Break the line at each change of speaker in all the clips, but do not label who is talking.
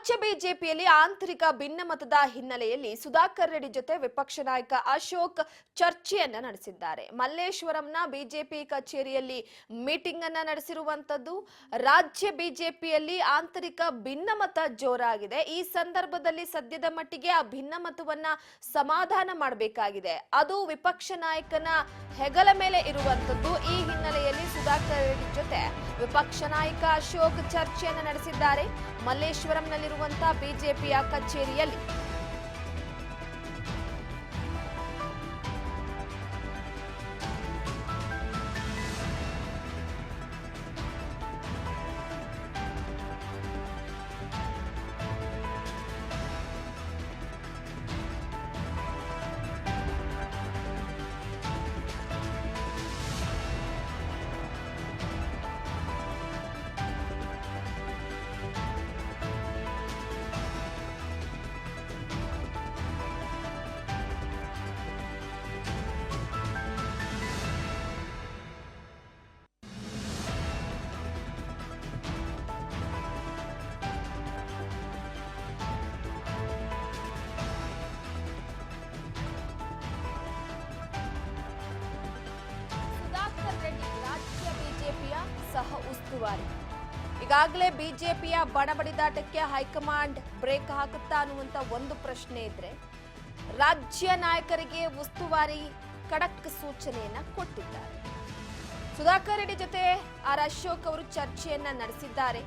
ರಾಜ್ಯ ಬಿಜೆಪಿಯಲ್ಲಿ ಆಂತರಿಕ ಭಿನ್ನಮತದ ಹಿನ್ನೆಲೆಯಲ್ಲಿ ಸುಧಾಕರ್ ರೆಡ್ಡಿ ಜೊತೆ ವಿಪಕ್ಷ ನಾಯಕ ಅಶೋಕ್ ಚರ್ಚೆಯನ್ನ ನಡೆಸಿದ್ದಾರೆ. ಮಲ್ಲೇಶ್ವರಂನ ಬಿಜೆಪಿ ಕಚೇರಿಯಲ್ಲಿ ಮೀಟಿಂಗ್ ಅನ್ನ ನಡೆಸಿರುವಂತದ್ದು. ರಾಜ್ಯ ಬಿಜೆಪಿಯಲ್ಲಿ ಆಂತರಿಕ ಭಿನ್ನಮತ ಜೋರಾಗಿದೆ. ಈ ಸಂದರ್ಭದಲ್ಲಿ ಸದ್ಯದ ಮಟ್ಟಿಗೆ ಆ ಭಿನ್ನಮತವನ್ನ ಸಮಾಧಾನ ಮಾಡಬೇಕಾಗಿದೆ. ಅದು ವಿಪಕ್ಷ ನಾಯಕನ ಹೆಗಲ ಮೇಲೆ ಇರುವಂತದ್ದು. ಈ ಹಿನ್ನೆಲೆಯಲ್ಲಿ ಸುಧಾಕರ್ ರೆಡ್ಡಿ ಜೊತೆ ವಿಪಕ್ಷ ನಾಯಕ ಅಶೋಕ್ ಚರ್ಚೆಯನ್ನ ನಡೆಸಿದ್ದಾರೆ. ಮಲ್ಲೇಶ್ವರಂನಲ್ಲಿರುವಂತಹ ಬಿಜೆಪಿಯ ಕಚೇರಿಯಲ್ಲಿ ಸಹ ಉಸ್ತುವಾರಿ. ಈಗಾಗಲೇ ಬಿಜೆಪಿಯ ಬಡಬಡಿದಾಟಕ್ಕೆ ಹೈಕಮಾಂಡ್ ಬ್ರೇಕ್ ಹಾಕುತ್ತಾ ಅನ್ನುವಂತ ಒಂದು ಪ್ರಶ್ನೆ ಇದ್ರೆ, ರಾಜ್ಯ ನಾಯಕರಿಗೆ ಉಸ್ತುವಾರಿ ಖಡಕ್ ಸೂಚನೆಯನ್ನ ಕೊಟ್ಟಿದ್ದಾರೆ. ಸುಧಾಕರ್ ರೆಡ್ಡಿ ಜೊತೆ ಆರ್ ಅಶೋಕ್ ಅವರು ಚರ್ಚೆಯನ್ನ ನಡೆಸಿದ್ದಾರೆ.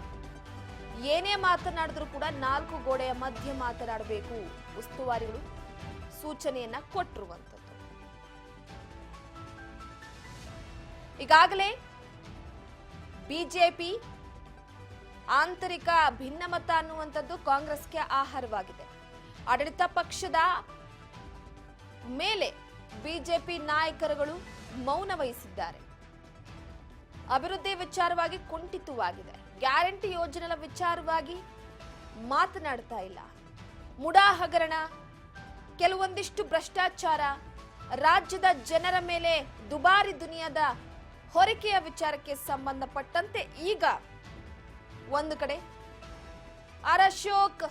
ಏನೇ ಮಾತನಾಡಿದ್ರು ಕೂಡ 4 ಗೋಡೆಯ ಮಧ್ಯೆ ಮಾತನಾಡಬೇಕು, ಉಸ್ತುವಾರಿಗಳು ಸೂಚನೆಯನ್ನ ಕೊಟ್ಟಿರುವಂತದ್ದು. ಈಗಾಗಲೇ ಬಿಜೆಪಿ ಆಂತರಿಕ ಭಿನ್ನಮತ ಅನ್ನುವಂಥದ್ದು ಕಾಂಗ್ರೆಸ್ಗೆ ಆಹಾರವಾಗಿದೆ. ಆಡಳಿತ ಪಕ್ಷದ ಮೇಲೆ ಬಿಜೆಪಿ ನಾಯಕರುಗಳು ಮೌನ ವಹಿಸಿದ್ದಾರೆ. ಅಭಿವೃದ್ಧಿ ವಿಚಾರವಾಗಿ ಕುಂಠಿತವಾಗಿದೆ. ಗ್ಯಾರಂಟಿ ಯೋಜನೆಗಳ ವಿಚಾರವಾಗಿ ಮಾತನಾಡ್ತಾ ಇಲ್ಲ. ಮುಡಾ ಹಗರಣ, ಕೆಲವೊಂದಿಷ್ಟು ಭ್ರಷ್ಟಾಚಾರ, ರಾಜ್ಯದ ಜನರ ಮೇಲೆ ದುಬಾರಿ ದುನಿಯಾದ ಹೊರಕೆಯ ವಿಚಾರಕ್ಕೆ ಸಂಬಂಧಪಟ್ಟಂತೆ ಈಗ ಒಂದು ಕಡೆ ಆರ್ ಅಶೋಕ್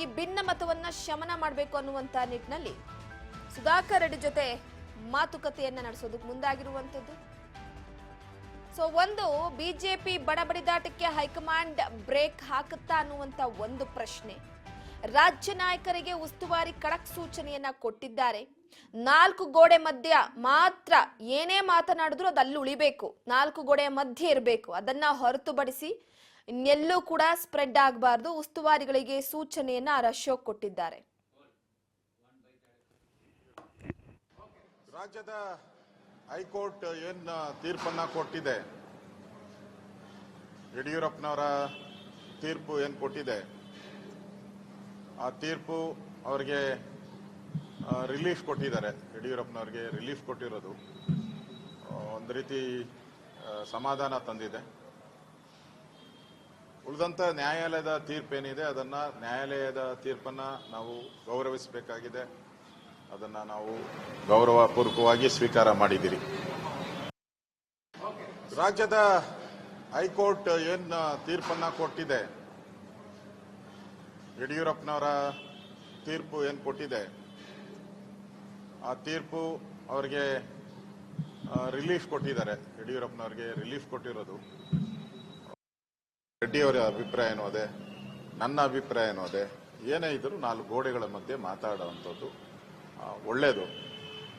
ಈ ಭಿನ್ನಮತವನ್ನ ಶಮನ ಮಾಡಬೇಕು ಅನ್ನುವಂತ ನಿಟ್ಟಿನಲ್ಲಿ ಸುಧಾಕರ್ ರೆಡ್ಡಿ ಜೊತೆ ಮಾತುಕತೆಯನ್ನ ನಡೆಸೋದಕ್ಕೆ ಮುಂದಾಗಿರುವಂತದ್ದು. ಒಂದು ಬಿಜೆಪಿ ಬಡಬಡಿದಾಟಕ್ಕೆ ಹೈಕಮಾಂಡ್ ಬ್ರೇಕ್ ಹಾಕುತ್ತಾ ಅನ್ನುವಂತ ಒಂದು ಪ್ರಶ್ನೆ. ರಾಜ್ಯ ನಾಯಕರಿಗೆ ಉಸ್ತುವಾರಿ ಖಡಕ್ ಸೂಚನೆಯನ್ನ ಕೊಟ್ಟಿದ್ದಾರೆ. 4 ಗೋಡೆ ಮಧ್ಯ ಮಾತ್ರ ಏನೇ ಮಾತನಾಡಿದ್ರು ಅದು ಅಲ್ಲಿ ಉಳಿಬೇಕು, 4 ಗೋಡೆಯ ಮಧ್ಯೆ ಇರಬೇಕು. ಅದನ್ನ ಹೊರತುಪಡಿಸಿ ಇನ್ನೆಲ್ಲೂ ಕೂಡ ಸ್ಪ್ರೆಡ್ ಆಗಬಾರ್ದು. ಉಸ್ತುವಾರಿಗಳಿಗೆ ಸೂಚನೆಯನ್ನ ಆರ್ ಅಶೋಕ್ ಕೊಟ್ಟಿದ್ದಾರೆ.
ರಾಜ್ಯದ ಹೈಕೋರ್ಟ್ ಏನ್ ತೀರ್ಪನ್ನ ಕೊಟ್ಟಿದೆ, ಯಡಿಯೂರಪ್ಪನವರ ತೀರ್ಪು ಏನ್ ಕೊಟ್ಟಿದೆ, ಆ ತೀರ್ಪು ಅವರಿಗೆ ರಿಲೀಫ್ ಕೊಟ್ಟಿದ್ದಾರೆ. ಯಡಿಯೂರಪ್ಪನವ್ರಿಗೆ ರಿಲೀಫ್ ಕೊಟ್ಟಿರೋದು ಒಂದು ರೀತಿ ಸಮಾಧಾನ ತಂದಿದೆ. ಉಳಿದಂತ ನ್ಯಾಯಾಲಯದ ತೀರ್ಪೇನಿದೆ ಅದನ್ನ ನ್ಯಾಯಾಲಯದ ತೀರ್ಪನ್ನ ನಾವು ಗೌರವಿಸಬೇಕಾಗಿದೆ. ಅದನ್ನ ನಾವು ಗೌರವಪೂರ್ವಕವಾಗಿ ಸ್ವೀಕಾರ ಮಾಡಿದ್ದೀರಿ. ರಾಜ್ಯದ ಹೈಕೋರ್ಟ್ ಏನ್ ತೀರ್ಪನ್ನ ಕೊಟ್ಟಿದೆ, ಯಡಿಯೂರಪ್ಪನವರ ತೀರ್ಪು ಏನ್ ಕೊಟ್ಟಿದೆ, ಆ ತೀರ್ಪು ಅವರಿಗೆ ರಿಲೀಫ್ ಕೊಟ್ಟಿದ್ದಾರೆ. ಯಡಿಯೂರಪ್ಪನವರಿಗೆ ರಿಲೀಫ್ ಕೊಟ್ಟಿರೋದು ರೆಡ್ಡಿ ಅವರ ಅಭಿಪ್ರಾಯ ಏನೋ ಅದೇ, ನನ್ನ ಅಭಿಪ್ರಾಯ ಏನೋ ಅದೇ. ಏನೇ ಇದ್ರೂ 4 ಗೋಡೆಗಳ ಮಧ್ಯೆ ಮಾತಾಡುವಂಥದ್ದು ಒಳ್ಳೆಯದು.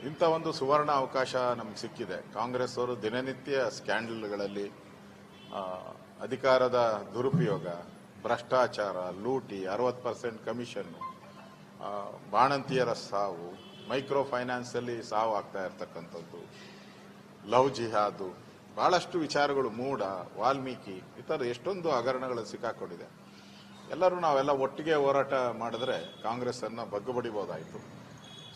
ಇಂಥ ಒಂದು ಸುವರ್ಣ ಅವಕಾಶ ನಮ್ಗೆ ಸಿಕ್ಕಿದೆ. ಕಾಂಗ್ರೆಸ್ ಅವರು ದಿನನಿತ್ಯ ಸ್ಕ್ಯಾಂಡಲ್ಗಳಲ್ಲಿ ಅಧಿಕಾರದ ದುರುಪಯೋಗ, ಭ್ರಷ್ಟಾಚಾರ, ಲೂಟಿ, 60% ಕಮಿಷನ್, ಬಾಣಂತಿಯರ ಸಾವು, ಮೈಕ್ರೋ ಫೈನಾನ್ಸ್ ಅಲ್ಲಿ ಸಾವು ಆಗ್ತಾ ಇರ್ತಕ್ಕಂಥದ್ದು, ಲವ್ ಜಿಹಾದು, ಬಹಳಷ್ಟು ವಿಚಾರಗಳು, ಮೂಡ, ವಾಲ್ಮೀಕಿ, ಈ ಥರ ಎಷ್ಟೊಂದು ಹಗರಣಗಳು ಸಿಕ್ಕಾಕೊಂಡಿದೆ. ಎಲ್ಲರೂ ನಾವೆಲ್ಲ ಒಟ್ಟಿಗೆ ಹೋರಾಟ ಮಾಡಿದ್ರೆ ಕಾಂಗ್ರೆಸ್ ಅನ್ನ ಬಗ್ಗುಬಡಿಬಹುದಾಯಿತು.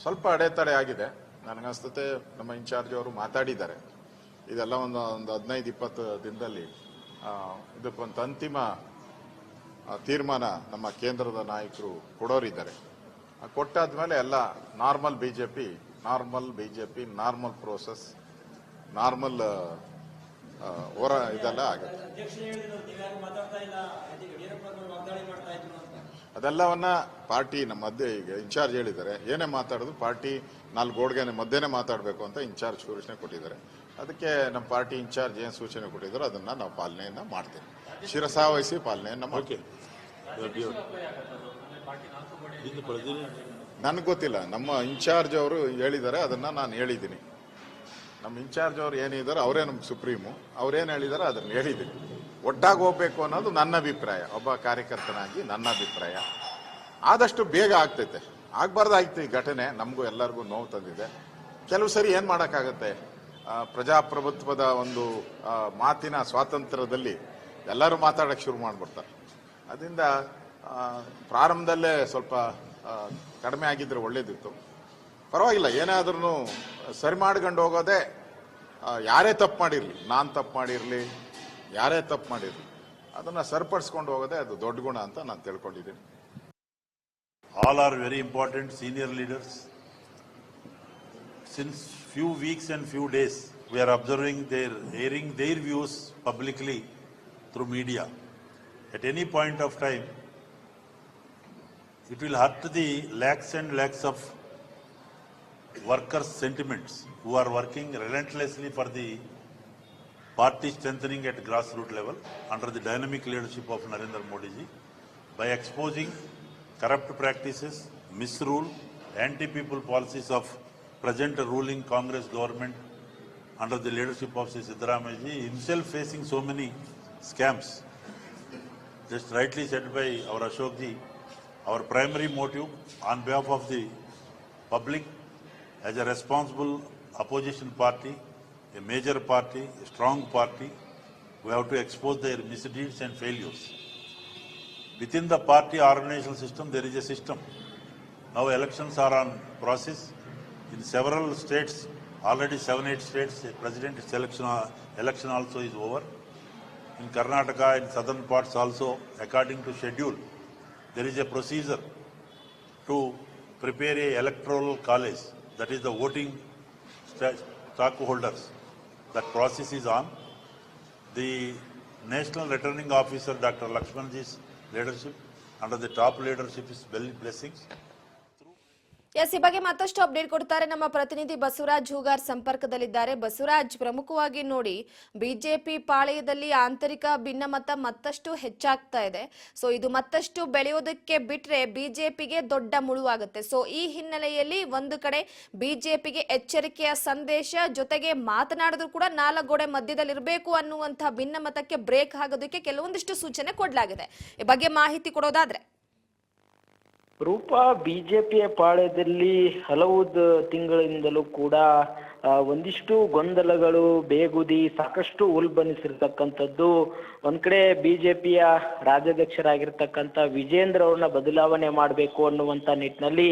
ಸ್ವಲ್ಪ ಅಡೆತಡೆ ಆಗಿದೆ. ನನಗನ್ಸುತ್ತೆ ನಮ್ಮ ಇನ್ಚಾರ್ಜ್ ಅವರು ಮಾತಾಡಿದ್ದಾರೆ. ಇದೆಲ್ಲ ಒಂದು 15-20 ದಿನದಲ್ಲಿ ಇದಕ್ಕೊಂದು ಅಂತಿಮ ತೀರ್ಮಾನ ನಮ್ಮ ಕೇಂದ್ರದ ನಾಯಕರು ಕೊಡೋರಿದ್ದಾರೆ. ಕೊಟ್ಟಾದ್ಮೇಲೆ ಎಲ್ಲ normal BJP, normal process, normal ಇದೆಲ್ಲ ಆಗುತ್ತೆ. ಅದೆಲ್ಲವನ್ನ ಪಾರ್ಟಿ ನಮ್ಮ ಮಧ್ಯೆ ಈಗ ಇನ್ಚಾರ್ಜ್ ಹೇಳಿದ್ದಾರೆ, ಏನೇ ಮಾತಾಡೋದು ಪಾರ್ಟಿ 4 ಗೋಡೆಗೆ ಮಧ್ಯೆನೇ ಮಾತಾಡಬೇಕು ಅಂತ ಇನ್ಚಾರ್ಜ್ ಸೂಚನೆ ಕೊಟ್ಟಿದ್ದಾರೆ. ಅದಕ್ಕೆ ನಮ್ಮ ಪಾರ್ಟಿ ಇನ್ಚಾರ್ಜ್ ಏನು ಸೂಚನೆ ಕೊಟ್ಟಿದ್ದಾರೋ ಅದನ್ನ ನಾವು ಪಾಲನೆಯನ್ನ ಮಾಡ್ತೇವೆ, ಶಿರಸಾವಹಿಸಿ ಪಾಲನೆಯನ್ನ ಮಾಡ್ತೇವೆ. ನನಗೆ ಗೊತ್ತಿಲ್ಲ, ನಮ್ಮ ಇನ್ಚಾರ್ಜ್ ಅವರು ಹೇಳಿದ್ದಾರೆ, ಅದನ್ನ ನಾನು ಹೇಳಿದ್ದೀನಿ. ನಮ್ಮ ಇನ್ಚಾರ್ಜ್ ಅವರು ಏನಿದ್ದಾರೆ ಅವರೇ ನಮ್ಮ ಸುಪ್ರೀಮು, ಅವ್ರೇನು ಹೇಳಿದ್ದಾರೆ ಅದನ್ನ ಹೇಳಿದ್ದೀನಿ. ಒಟ್ಟಾಗಿ ಹೋಗ್ಬೇಕು ಅನ್ನೋದು ನನ್ನ ಅಭಿಪ್ರಾಯ, ಒಬ್ಬ ಕಾರ್ಯಕರ್ತನಾಗಿ ನನ್ನ ಅಭಿಪ್ರಾಯ. ಆದಷ್ಟು ಬೇಗ ಆಗ್ತೈತೆ, ಆಗ್ಬಾರ್ದಾಗಿತ್ತು ಈ ಘಟನೆ, ನಮಗೂ ಎಲ್ಲರಿಗೂ ನೋವು ತಂದಿದೆ. ಕೆಲವು ಸರಿ ಏನು ಮಾಡೋಕ್ಕಾಗತ್ತೆ, ಪ್ರಜಾಪ್ರಭುತ್ವದ ಒಂದು ಮಾತಿನ ಸ್ವಾತಂತ್ರ್ಯದಲ್ಲಿ ಎಲ್ಲರೂ ಮಾತಾಡೋಕ್ಕೆ ಶುರು ಮಾಡಿಬಿಡ್ತಾರೆ. ಅದರಿಂದ ಪ್ರಾರಂಭದಲ್ಲೇ ಸ್ವಲ್ಪ ಕಡಿಮೆ ಆಗಿದ್ರೆ ಒಳ್ಳೇದಿತ್ತು. ಪರವಾಗಿಲ್ಲ, ಏನಾದ್ರೂ ಸರಿ ಮಾಡ್ಕೊಂಡು ಹೋಗೋದೇ. ಯಾರೇ ತಪ್ಪು ಮಾಡಿರಲಿ, ನಾನು ತಪ್ಪು ಮಾಡಿರಲಿ, ಯಾರೇ ತಪ್ಪು ಮಾಡಿರಲಿ, ಅದನ್ನು ಸರಿಪಡಿಸ್ಕೊಂಡು ಹೋಗೋದೇ ಅದು ದೊಡ್ಡ ಗುಣ ಅಂತ ನಾನು ತಿಳ್ಕೊಂಡಿದ್ದೀನಿ.
All are very important senior leaders. Since few weeks and few days, we are observing airing their views publicly through media. At any point of time, it will hurt the lakhs and lakhs of workers' sentiments who are working relentlessly for the party strengthening at grassroots level under the dynamic leadership of Narendra Modi ji by exposing corrupt practices, misrule, anti-people policies of present ruling Congress government under the leadership of Sri Siddaramaiah ji, himself facing so many scams. Just rightly said by our Ashok ji, our primary motive on behalf of the public as a responsible opposition party, a major party, a strong party, we have to expose their misdeeds and failures. Within the party organizational system, there is a system. Now elections are on process. In several states, already 7-8 states, president election also is over. In Karnataka, in southern parts also, according to schedule, there is a procedure to prepare a electoral college, that is the voting stockholders. That process is on. The National Returning Officer, Dr. Lakshmanji's leadership, under the top leadership is blessings.
Yes, ಈ ಬಗ್ಗೆ ಮತ್ತಷ್ಟು update ಕೊಡ್ತಾರೆ ನಮ್ಮ ಪ್ರತಿನಿಧಿ ಬಸವರಾಜ್ ಹೂಗಾರ್ ಸಂಪರ್ಕದಲ್ಲಿದ್ದಾರೆ. ಬಸವರಾಜ್, ಪ್ರಮುಖವಾಗಿ ನೋಡಿ BJP ಪಾಳೆಯದಲ್ಲಿ ಆಂತರಿಕ ಭಿನ್ನಮತ ಮತ್ತಷ್ಟು ಹೆಚ್ಚಾಗ್ತಾ ಇದೆ. ಸೊ ಇದು ಮತ್ತಷ್ಟು ಬೆಳೆಯೋದಕ್ಕೆ ಬಿಟ್ರೆ ಬಿಜೆಪಿಗೆ ದೊಡ್ಡ ಮುಳುವಾಗುತ್ತೆ. ಸೊ ಈ ಹಿನ್ನೆಲೆಯಲ್ಲಿ ಒಂದು ಕಡೆ ಬಿಜೆಪಿಗೆ ಎಚ್ಚರಿಕೆಯ ಸಂದೇಶ, ಜೊತೆಗೆ ಮಾತನಾಡಿದ್ರು ಕೂಡ 4 ಗೋಡೆ ಮಧ್ಯದಲ್ಲಿರಬೇಕು ಅನ್ನುವಂಥ ಭಿನ್ನಮತಕ್ಕೆ ಬ್ರೇಕ್ ಆಗೋದಕ್ಕೆ ಕೆಲವೊಂದಿಷ್ಟು ಸೂಚನೆ ಕೊಡಲಾಗಿದೆ. ಈ ಬಗ್ಗೆ ಮಾಹಿತಿ ಕೊಡೋದಾದ್ರೆ
ರೂಪಾ, ಬಿಜೆಪಿಯ ಪಾಳ್ಯದಲ್ಲಿ ಹಲವು ತಿಂಗಳಿಂದಲೂ ಕೂಡ ಒಂದಿಷ್ಟು ಗೊಂದಲಗಳು ಬೇಗುದಿ ಸಾಕಷ್ಟು ಉಲ್ಬಣಿಸಿರ್ತಕ್ಕಂಥದ್ದು. ಒಂದ್ ಕಡೆ ಬಿಜೆಪಿಯ ರಾಜ್ಯಾಧ್ಯಕ್ಷರಾಗಿರ್ತಕ್ಕಂಥ ವಿಜೇಂದ್ರ ಅವ್ರನ್ನ ಬದಲಾವಣೆ ಮಾಡಬೇಕು ಅನ್ನುವಂತ ನಿಟ್ಟಿನಲ್ಲಿ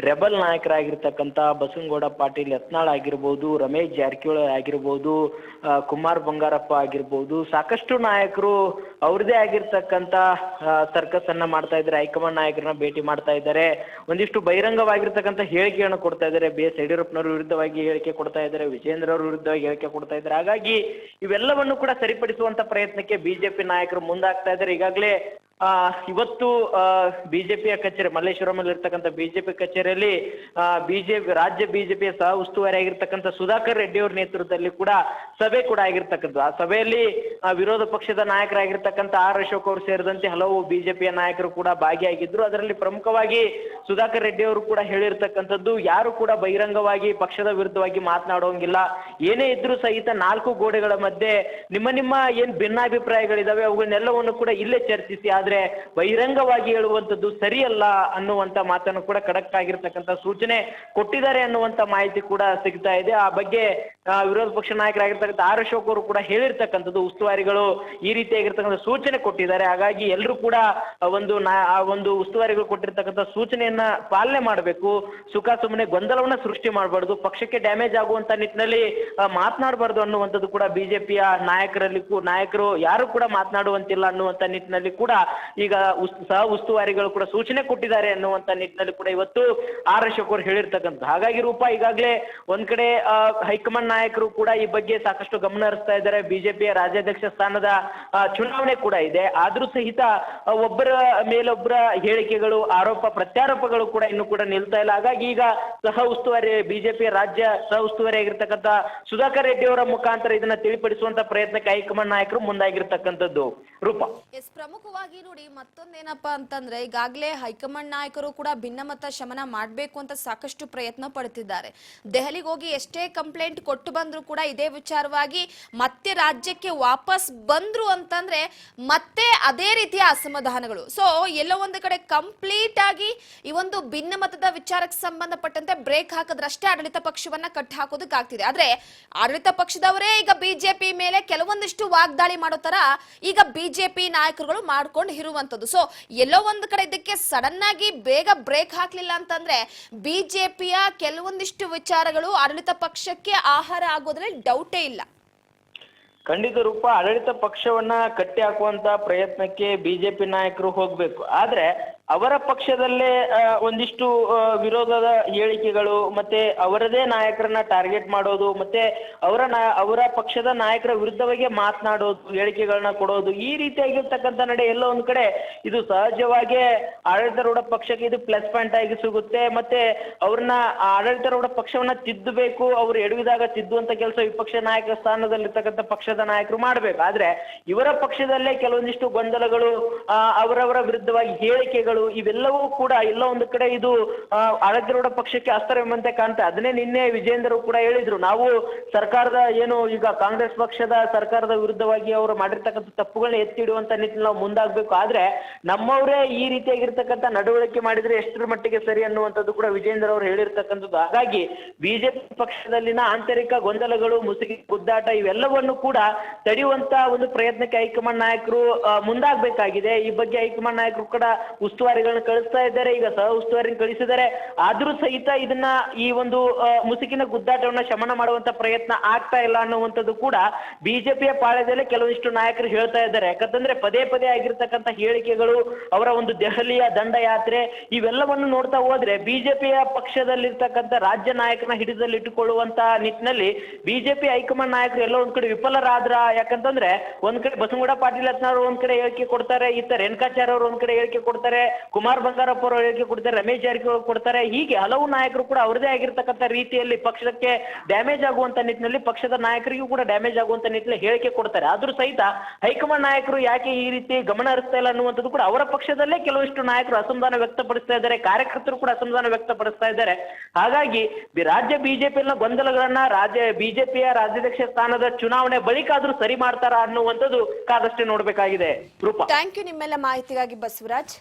ರೆಬಲ್ ನಾಯಕರಾಗಿರ್ತಕ್ಕಂಥ ಬಸವನಗೌಡ ಪಾಟೀಲ್ ಯತ್ನಾಳ್ ಆಗಿರ್ಬೋದು, ರಮೇಶ್ ಜಾರಕಿಹೊಳಿ ಆಗಿರ್ಬೋದು, ಕುಮಾರ್ ಬಂಗಾರಪ್ಪ ಆಗಿರ್ಬೋದು, ಸಾಕಷ್ಟು ನಾಯಕರು ಅವ್ರದೇ ಆಗಿರ್ತಕ್ಕಂಥ ಸರ್ಕಸ್ ಅನ್ನ ಮಾಡ್ತಾ ಇದ್ದಾರೆ. ಹೈಕಮಾಂಡ್ ನಾಯಕರನ್ನ ಭೇಟಿ ಮಾಡ್ತಾ ಇದ್ದಾರೆ. ಒಂದಿಷ್ಟು ಬಹಿರಂಗವಾಗಿರ್ತಕ್ಕಂಥ ಹೇಳಿಕೆಯನ್ನು ಕೊಡ್ತಾ ಇದ್ದಾರೆ. BS ಯಡಿಯೂರಪ್ಪನವ್ರ ವಿರುದ್ಧವಾಗಿ ಹೇಳಿಕೆ ಕೊಡ್ತಾ ಇದ್ದಾರೆ, ವಿಜೇಂದ್ರ ಅವ್ರ ವಿರುದ್ಧವಾಗಿ ಹೇಳಿಕೆ ಕೊಡ್ತಾ ಇದ್ದಾರೆ. ಹಾಗಾಗಿ ಇವೆಲ್ಲವನ್ನು ಕೂಡ ಸರಿಪಡಿಸುವಂತ ಪ್ರಯತ್ನಕ್ಕೆ ಬಿಜೆಪಿ ನಾಯಕರು ಮುಂದಾಗ್ತಾ ಇದ್ದಾರೆ. ಈಗಾಗಲೇ ಇವತ್ತು ಬಿಜೆಪಿಯ ಕಚೇರಿ ಮಲ್ಲೇಶ್ವರಂ ಇರ್ತಕ್ಕಂಥ ಬಿಜೆಪಿ ಕಚೇರಿಯಲ್ಲಿ ರಾಜ್ಯ ಬಿಜೆಪಿಯ ಸಹ ಉಸ್ತುವಾರಿ ಆಗಿರ್ತಕ್ಕಂಥ ಸುಧಾಕರ್ ರೆಡ್ಡಿ ಅವರ ನೇತೃತ್ವದಲ್ಲಿ ಕೂಡ ಸಭೆ ಕೂಡ ಆಗಿರ್ತಕ್ಕಂಥದ್ದು. ಆ ಸಭೆಯಲ್ಲಿ ವಿರೋಧ ಪಕ್ಷದ ನಾಯಕರಾಗಿರ್ತಕ್ಕಂಥ ಆರ್ ಅಶೋಕ್ ಅವರು ಸೇರಿದಂತೆ ಹಲವು ಬಿಜೆಪಿಯ ನಾಯಕರು ಕೂಡ ಭಾಗಿಯಾಗಿದ್ರು. ಅದರಲ್ಲಿ ಪ್ರಮುಖವಾಗಿ ಸುಧಾಕರ್ ರೆಡ್ಡಿ ಅವರು ಕೂಡ ಹೇಳಿರ್ತಕ್ಕಂಥದ್ದು, ಯಾರು ಕೂಡ ಬಹಿರಂಗವಾಗಿ ಪಕ್ಷದ ವಿರುದ್ಧವಾಗಿ ಮಾತನಾಡೋಂಗಿಲ್ಲ, ಏನೇ ಇದ್ರೂ ಸಹಿತ 4 ಗೋಡೆಗಳ ಮಧ್ಯೆ ನಿಮ್ಮ ಏನ್ ಭಿನ್ನಾಭಿಪ್ರಾಯಗಳಿದಾವೆ ಅವುಗಳನ್ನೆಲ್ಲವನ್ನು ಕೂಡ ಇಲ್ಲೇ ಚರ್ಚಿಸಿ, ಆದ್ರೆ ಬಹಿರಂಗವಾಗಿ ಹೇಳುವಂತದ್ದು ಸರಿಯಲ್ಲ ಅನ್ನುವಂತ ಮಾತನ್ನು ಕೂಡ ಖಡಕ್ ಆಗಿರ್ತಕ್ಕಂಥ ಸೂಚನೆ ಕೊಟ್ಟಿದ್ದಾರೆ ಅನ್ನುವಂತ ಮಾಹಿತಿ ಕೂಡ ಸಿಗ್ತಾ ಇದೆ. ಆ ಬಗ್ಗೆ ವಿರೋಧ ಪಕ್ಷ ನಾಯಕರಾಗಿರ್ತಕ್ಕಂಥ ಆರ್ ಅಶೋಕ್ ಅವರು ಕೂಡ ಹೇಳಿರ್ತಕ್ಕಂಥದ್ದು, ಉಸ್ತುವಾರಿಗಳು ಈ ರೀತಿಯಾಗಿರ್ತಕ್ಕಂಥ ಸೂಚನೆ ಕೊಟ್ಟಿದ್ದಾರೆ. ಹಾಗಾಗಿ ಎಲ್ಲರೂ ಕೂಡ ಒಂದು ಉಸ್ತುವಾರಿಗಳು ಕೊಟ್ಟಿರ್ತಕ್ಕಂಥ ಸೂಚನೆಯನ್ನ ಪಾಲನೆ ಮಾಡಬೇಕು. ಸುಖ ಸುಮ್ಮನೆ ಗೊಂದಲವನ್ನ ಸೃಷ್ಟಿ ಮಾಡಬಾರ್ದು, ಪಕ್ಷಕ್ಕೆ ಡ್ಯಾಮೇಜ್ ಆಗುವಂತ ನಿಟ್ಟಿನಲ್ಲಿ ಮಾತನಾಡಬಾರ್ದು ಅನ್ನುವಂಥದ್ದು ಕೂಡ ಬಿಜೆಪಿಯ ನಾಯಕರು ಯಾರು ಕೂಡ ಮಾತನಾಡುವಂತಿಲ್ಲ ಅನ್ನುವಂತ ನಿಟ್ಟಿನಲ್ಲಿ ಕೂಡ ಈಗ ಸಹ ಉಸ್ತುವಾರಿಗಳು ಕೂಡ ಸೂಚನೆ ಕೊಟ್ಟಿದ್ದಾರೆ ಅನ್ನುವಂತ ನಿಟ್ಟಿನಲ್ಲಿ ಕೂಡ ಇವತ್ತು ಆರ್ ಅಶೋಕ್ ಅವರು ಹೇಳಿರ್ತಕ್ಕಂಥ. ಹಾಗಾಗಿ ರೂಪ ಈಗಾಗಲೇ ಒಂದ್ ಕಡೆ ಹೈಕಮಾಂಡ್ ನಾಯಕರು ಕೂಡ ಈ ಬಗ್ಗೆ ಸಾಕಷ್ಟು ಗಮನ ಹರಿಸ್ತಾ ಇದ್ದಾರೆ. ಬಿಜೆಪಿಯ ರಾಜ್ಯಾಧ್ಯಕ್ಷ ಸ್ಥಾನದ ಚುನಾವಣೆ ಕೂಡ ಇದೆ. ಆದ್ರೂ ಸಹಿತ ಒಬ್ಬರ ಮೇಲೊಬ್ಬರ ಹೇಳಿಕೆಗಳು, ಆರೋಪ ಪ್ರತ್ಯಾರೋಪಗಳು ಕೂಡ ಇನ್ನು ಕೂಡ ನಿಲ್ತಾ ಇಲ್ಲ. ಹಾಗಾಗಿ ಈಗ ಸಹ ಉಸ್ತುವಾರಿ ಬಿಜೆಪಿಯ ರಾಜ್ಯ ಸಹ ಉಸ್ತುವಾರಿ ಆಗಿರ್ತಕ್ಕಂಥ ಸುಧಾಕರ್ ರೆಡ್ಡಿ ಅವರ ಮುಖಾಂತರ ಇದನ್ನ ತಿಳಿಪಡಿಸುವಂತ ಪ್ರಯತ್ನಕ್ಕೆ ಹೈಕಮಾಂಡ್ ನಾಯಕರು ಮುಂದಾಗಿರ್ತಕ್ಕಂಥದ್ದು. ರೂಪ
ಎಸ್, ಪ್ರಮುಖವಾಗಿ ನೋಡಿ ಮತ್ತೊಂದೇನಪ್ಪಾ ಅಂತಂದ್ರೆ ಈಗಾಗಲೇ ಹೈಕಮಾಂಡ್ ನಾಯಕರು ಕೂಡ ಭಿನ್ನಮತ ಶಮನ ಮಾಡಬೇಕು ಅಂತ ಸಾಕಷ್ಟು ಪ್ರಯತ್ನ ಪಡ್ತಿದ್ದಾರೆ. ದೆಹಲಿಗೆ ಹೋಗಿ ಎಷ್ಟೇ ಕಂಪ್ಲೇಂಟ್ ಕೊಟ್ಟು ಬಂದ್ರು ಕೂಡ ಇದೇ ವಿಚಾರವಾಗಿ ಮತ್ತೆ ರಾಜ್ಯಕ್ಕೆ ವಾಪಸ್ ಬಂದ್ರು ಅಂತಂದ್ರೆ ಮತ್ತೆ ಅದೇ ರೀತಿಯ ಅಸಮಾಧಾನಗಳು. ಸೊ ಎಲ್ಲೋ ಒಂದು ಕಡೆ ಕಂಪ್ಲೀಟ್ ಆಗಿ ಈ ಒಂದು ಭಿನ್ನಮತದ ವಿಚಾರಕ್ಕೆ ಸಂಬಂಧಪಟ್ಟಂತೆ ಬ್ರೇಕ್ ಹಾಕಿದ್ರಷ್ಟೇ ಆಡಳಿತ ಪಕ್ಷವನ್ನ ಕಟ್ಟಿ ಹಾಕೋದಕ್ಕಾಗ್ತಿದೆ. ಆದ್ರೆ ಆಡಳಿತ ಪಕ್ಷದವರೇ ಈಗ ಬಿಜೆಪಿ ಮೇಲೆ ಕೆಲವೊಂದಿಷ್ಟು ವಾಗ್ದಾಳಿ ಮಾಡೋ ತರ ಈಗ ಬಿಜೆಪಿ ನಾಯಕರುಗಳು ಮಾಡ್ಕೊಂಡು ಇರುವಂತದ್ದು. ಸೊ ಎಲ್ಲೋ ಒಂದು ಕಡೆ ಇದಕ್ಕೆ ಸಡನ್ ಆಗಿ ಬೇಗ ಬ್ರೇಕ್ ಹಾಕ್ಲಿಲ್ಲ ಅಂತಂದ್ರೆ ಬಿಜೆಪಿಯ ಕೆಲವೊಂದಿಷ್ಟು ವಿಚಾರಗಳು ಆಡಳಿತ ಪಕ್ಷಕ್ಕೆ ಆಹಾರ ಆಗೋದ್ರಲ್ಲಿ ಡೌಟೇ ಇಲ್ಲ.
ಖಂಡಿತ ರೂಪ, ಆಡಳಿತ ಪಕ್ಷವನ್ನ ಕಟ್ಟಿ ಹಾಕುವಂತ ಪ್ರಯತ್ನಕ್ಕೆ ಬಿಜೆಪಿ ನಾಯಕರು ಹೋಗ್ಬೇಕು. ಆದ್ರೆ ಅವರ ಪಕ್ಷದಲ್ಲೇ ಒಂದಿಷ್ಟು ವಿರೋಧದ ಹೇಳಿಕೆಗಳು, ಮತ್ತೆ ಅವರದೇ ನಾಯಕರನ್ನ ಟಾರ್ಗೆಟ್ ಮಾಡೋದು, ಮತ್ತೆ ಅವರ ಪಕ್ಷದ ನಾಯಕರ ವಿರುದ್ಧವಾಗಿ ಮಾತನಾಡೋದು, ಹೇಳಿಕೆಗಳನ್ನ ಕೊಡೋದು, ಈ ರೀತಿಯಾಗಿರ್ತಕ್ಕಂಥ ನಡೆ ಎಲ್ಲೋ ಒಂದ್ ಕಡೆ ಇದು ಸಹಜವಾಗಿ ಆಡಳಿತಾರೂಢ ಪಕ್ಷಕ್ಕೆ ಇದು ಪ್ಲಸ್ ಪಾಯಿಂಟ್ ಆಗಿ ಸಿಗುತ್ತೆ. ಮತ್ತೆ ಅವ್ರನ್ನ ಆಡಳಿತಾರೂಢ ಪಕ್ಷವನ್ನ ತಿದ್ದಬೇಕು, ಅವ್ರು ಎಡವಿದಾಗ ತಿದ್ದುವಂತ ಕೆಲಸ ವಿಪಕ್ಷ ನಾಯಕ ಸ್ಥಾನದಲ್ಲಿರ್ತಕ್ಕಂಥ ಪಕ್ಷದ ನಾಯಕರು ಮಾಡ್ಬೇಕು. ಆದ್ರೆ ಇವರ ಪಕ್ಷದಲ್ಲೇ ಕೆಲವೊಂದಿಷ್ಟು ಗೊಂದಲಗಳು, ಅವರವರ ವಿರುದ್ಧವಾಗಿ ಹೇಳಿಕೆಗಳು, ಇವೆಲ್ಲವೂ ಕೂಡ ಎಲ್ಲ ಒಂದು ಕಡೆ ಇದು ಆಡಳಿತಾರೂಢ ಪಕ್ಷಕ್ಕೆ ಅಸ್ತ್ರ ಎಂಬಂತೆ ಕಾಣ್ತಾ. ಅದನ್ನೇ ನಿನ್ನೆ ವಿಜೇಂದ್ರ ಕೂಡ ಹೇಳಿದ್ರು, ನಾವು ಸರ್ಕಾರದ ಏನು ಈಗ ಕಾಂಗ್ರೆಸ್ ಪಕ್ಷದ ಸರ್ಕಾರದ ವಿರುದ್ಧವಾಗಿ ಅವರು ಮಾಡಿರ್ತಕ್ಕಂಥ ತಪ್ಪುಗಳನ್ನ ಎತ್ತಿ ಇಡುವಂತ ನಿಟ್ಟಿನಲ್ಲಿ ನಾವು ಮುಂದಾಗಬೇಕು. ಆದ್ರೆ ನಮ್ಮವರೇ ಈ ರೀತಿಯಾಗಿರ್ತಕ್ಕಂಥ ನಡವಳಿಕೆ ಮಾಡಿದ್ರೆ ಎಷ್ಟರ ಮಟ್ಟಿಗೆ ಸರಿ ಅನ್ನುವಂಥದ್ದು ಕೂಡ ವಿಜೇಂದ್ರ ಅವರು ಹೇಳಿರ್ತಕ್ಕಂಥದ್ದು. ಹಾಗಾಗಿ ಬಿಜೆಪಿ ಪಕ್ಷದಲ್ಲಿನ ಆಂತರಿಕ ಗೊಂದಲಗಳು, ಮುಸುಗಿ ಗುದ್ದಾಟ ಇವೆಲ್ಲವನ್ನು ಕೂಡ ತಡೆಯುವಂತ ಒಂದು ಪ್ರಯತ್ನಕ್ಕೆ ಹೈಕಮಾಂಡ್ ನಾಯಕರು ಮುಂದಾಗಬೇಕಾಗಿದೆ. ಈ ಬಗ್ಗೆ ಹೈಕಮಾಂಡ್ ನಾಯಕರು ಕೂಡ ಉಸ್ತುವಾರಿಗಳನ್ನ ಕಳಿಸ್ತಾ ಇದ್ದಾರೆ, ಈಗ ಸಹ ಉಸ್ತುವಾರಿ ಕಳಿಸಿದ್ದಾರೆ. ಆದ್ರೂ ಸಹಿತ ಇದನ್ನ ಈ ಒಂದು ಮುಸುಕಿನ ಗುದ್ದಾಟವನ್ನ ಶಮನ ಮಾಡುವಂತ ಪ್ರಯತ್ನ ಆಗ್ತಾ ಇಲ್ಲ ಅನ್ನುವಂಥದ್ದು ಕೂಡ ಬಿಜೆಪಿಯ ಪಾಳ್ಯದಲ್ಲಿ ಕೆಲವೊಂದಿಷ್ಟು ನಾಯಕರು ಹೇಳ್ತಾ ಇದ್ದಾರೆ. ಯಾಕಂತಂದ್ರೆ ಪದೇ ಪದೇ ಆಗಿರ್ತಕ್ಕಂಥ ಹೇಳಿಕೆಗಳು, ಅವರ ಒಂದು ದೆಹಲಿಯ ದಂಡಯಾತ್ರೆ ಇವೆಲ್ಲವನ್ನು ನೋಡ್ತಾ ಹೋದ್ರೆ ಬಿಜೆಪಿಯ ಪಕ್ಷದಲ್ಲಿರ್ತಕ್ಕಂಥ ರಾಜ್ಯ ನಾಯಕನ ಹಿಡಿದಲ್ಲಿ ಇಟ್ಟುಕೊಳ್ಳುವಂತ ನಿಟ್ಟಿನಲ್ಲಿ ಬಿಜೆಪಿ ಹೈಕಮಾಂಡ್ ನಾಯಕರು ಎಲ್ಲೋ ಒಂದ್ ಕಡೆ ವಿಫಲರಾದ್ರ. ಯಾಕಂತಂದ್ರೆ ಒಂದ್ ಕಡೆ ಬಸನಗೌಡ ಪಾಟೀಲ್ ಯತ್ನಾಳ್ ಒಂದ್ ಕಡೆ ಹೇಳಿಕೆ ಕೊಡ್ತಾರೆ, ಇತ್ತ ರೇಣುಕಾಚಾರ್ಯ ಅವರು ಒಂದ್ ಕಡೆ ಹೇಳಿಕೆ ಕೊಡ್ತಾರೆ, ಕುಮಾರ್ ಬಂಗಾರಪ್ಪ ಅವರು ಹೇಳಿಕೆ ಕೊಡ್ತಾರೆ, ರಮೇಶ್ ಜಾರಕಿಹೊಳಿ ಕೊಡ್ತಾರೆ. ಹೀಗೆ ಹಲವು ನಾಯಕರು ಕೂಡ ಅವರದೇ ಆಗಿರ್ತಕ್ಕಂಥ ರೀತಿಯಲ್ಲಿ ಪಕ್ಷಕ್ಕೆ ಡ್ಯಾಮೇಜ್ ಆಗುವಂತ ನಿಟ್ಟಿನಲ್ಲಿ, ಪಕ್ಷದ ನಾಯಕರಿಗೂ ಕೂಡ ಡ್ಯಾಮೇಜ್ ಆಗುವಂತ ನಿಟ್ಟಿನಲ್ಲಿ ಹೇಳಿಕೆ ಕೊಡ್ತಾರೆ. ಆದ್ರೂ ಸಹಿತ ಹೈಕಮಾಂಡ್ ನಾಯಕರು ಯಾಕೆ ಈ ರೀತಿ ಗಮನ ಹರಿಸ್ತಾ ಇಲ್ಲ ಅನ್ನುವಂಥದ್ದು ಕೂಡ ಅವರ ಪಕ್ಷದಲ್ಲೇ ಕೆಲವಷ್ಟು ನಾಯಕರು ಅಸಮಾಧಾನ ವ್ಯಕ್ತಪಡಿಸ್ತಾ ಇದ್ದಾರೆ, ಕಾರ್ಯಕರ್ತರು ಕೂಡ ಅಸಮಾಧಾನ ವ್ಯಕ್ತಪಡಿಸ್ತಾ ಇದ್ದಾರೆ. ಹಾಗಾಗಿ ರಾಜ್ಯ ಬಿಜೆಪಿಯ ಗೊಂದಲಗಳನ್ನ ಬಿಜೆಪಿಯ ರಾಜ್ಯಾಧ್ಯಕ್ಷ ಸ್ಥಾನದ ಚುನಾವಣೆ ಬಳಿಕ ಆದ್ರೂ ಸರಿ ಮಾಡ್ತಾರಾ ಅನ್ನುವಂಥದ್ದು ಕಾದಷ್ಟೇ ನೋಡ್ಬೇಕಾಗಿದೆ. ರೂಪ,
ಥ್ಯಾಂಕ್ ಯು ನಿಮ್ಮೆಲ್ಲ ಮಾಹಿತಿಗಾಗಿ ಬಸವರಾಜ್.